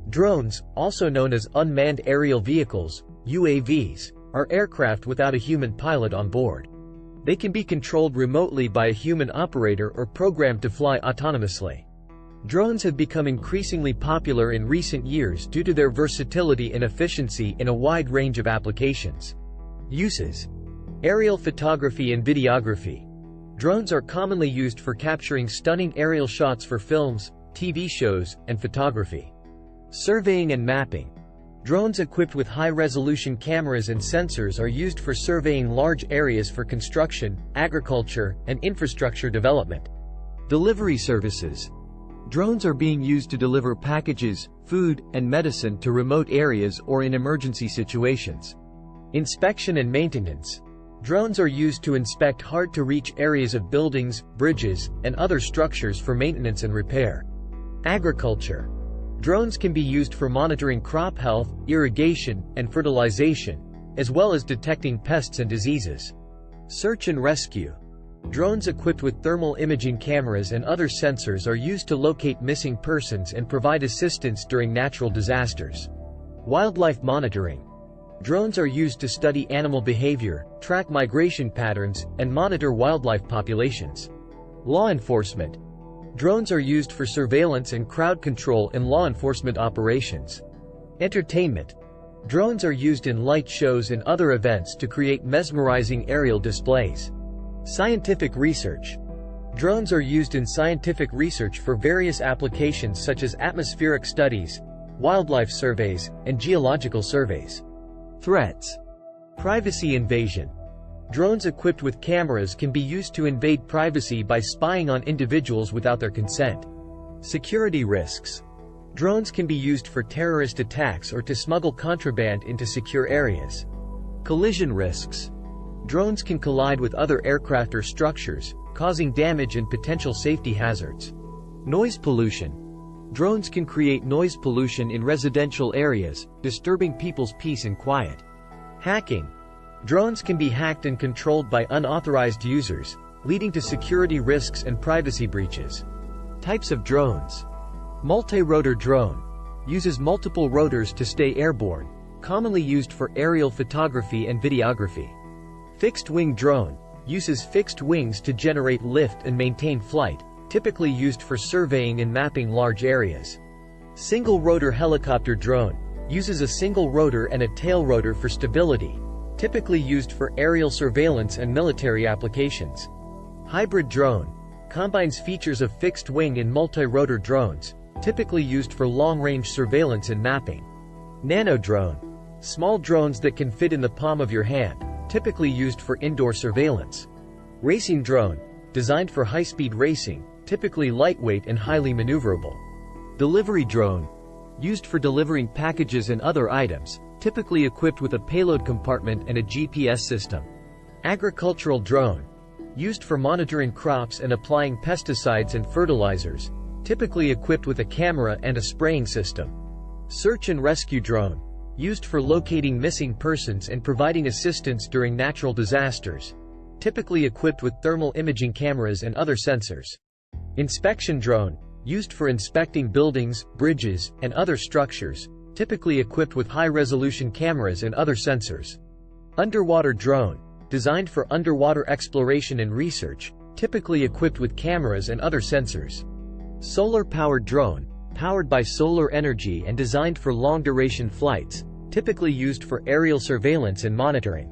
Drones, also known as unmanned aerial vehicles, UAVs, are aircraft without a human pilot on board. They can be controlled remotely by a human operator or programmed to fly autonomously. Drones have become increasingly popular in recent years due to their versatility and efficiency in a wide range of applications. Uses: aerial photography and videography. Drones are commonly used for capturing stunning aerial shots for films, TV shows, and photography. Surveying and mapping. Drones equipped with high-resolution cameras and sensors are used for surveying large areas for construction, agriculture, and infrastructure development. Delivery services. Drones are being used to deliver packages, food, and medicine to remote areas or in emergency situations. Inspection and maintenance. Drones are used to inspect hard-to-reach areas of buildings, bridges, and other structures for maintenance and repair. Agriculture. Drones can be used for monitoring crop health, irrigation, and fertilization, as well as detecting pests and diseases. Search and rescue. Drones equipped with thermal imaging cameras and other sensors are used to locate missing persons and provide assistance during natural disasters. Wildlife monitoring. Drones are used to study animal behavior, track migration patterns, and monitor wildlife populations. Law enforcement. Drones are used for surveillance and crowd control in law enforcement operations. Entertainment. Drones are used in light shows and other events to create mesmerizing aerial displays. Scientific research. Drones are used in scientific research for various applications such as atmospheric studies, wildlife surveys, and geological surveys. Threats. Privacy invasion. Drones equipped with cameras can be used to invade privacy by spying on individuals without their consent. Security risks. Drones can be used for terrorist attacks or to smuggle contraband into secure areas. Collision risks. Drones can collide with other aircraft or structures, causing damage and potential safety hazards. Noise pollution. Drones can create noise pollution in residential areas, disturbing people's peace and quiet. Hacking. Drones can be hacked and controlled by unauthorized users, leading to security risks and privacy breaches. Types of drones. Multi-rotor drone. Uses multiple rotors to stay airborne, commonly used for aerial photography and videography. Fixed-wing drone. Uses fixed wings to generate lift and maintain flight, typically used for surveying and mapping large areas. Single-rotor helicopter drone. Uses a single rotor and a tail rotor for stability, typically used for aerial surveillance and military applications. Hybrid drone. Combines features of fixed wing and multi-rotor drones, typically used for long-range surveillance and mapping. Nano drone. Small drones that can fit in the palm of your hand, typically used for indoor surveillance. Racing drone. Designed for high-speed racing, typically lightweight and highly maneuverable. Delivery drone. Used for delivering packages and other items, typically equipped with a payload compartment and a GPS system. Agricultural drone. Used for monitoring crops and applying pesticides and fertilizers, typically equipped with a camera and a spraying system. Search and rescue drone. Used for locating missing persons and providing assistance during natural disasters, typically equipped with thermal imaging cameras and other sensors. Inspection drone. Used for inspecting buildings, bridges, and other structures, typically equipped with high-resolution cameras and other sensors. Underwater drone. Designed for underwater exploration and research, typically equipped with cameras and other sensors. Solar-powered drone. Powered by solar energy and designed for long-duration flights, typically used for aerial surveillance and monitoring.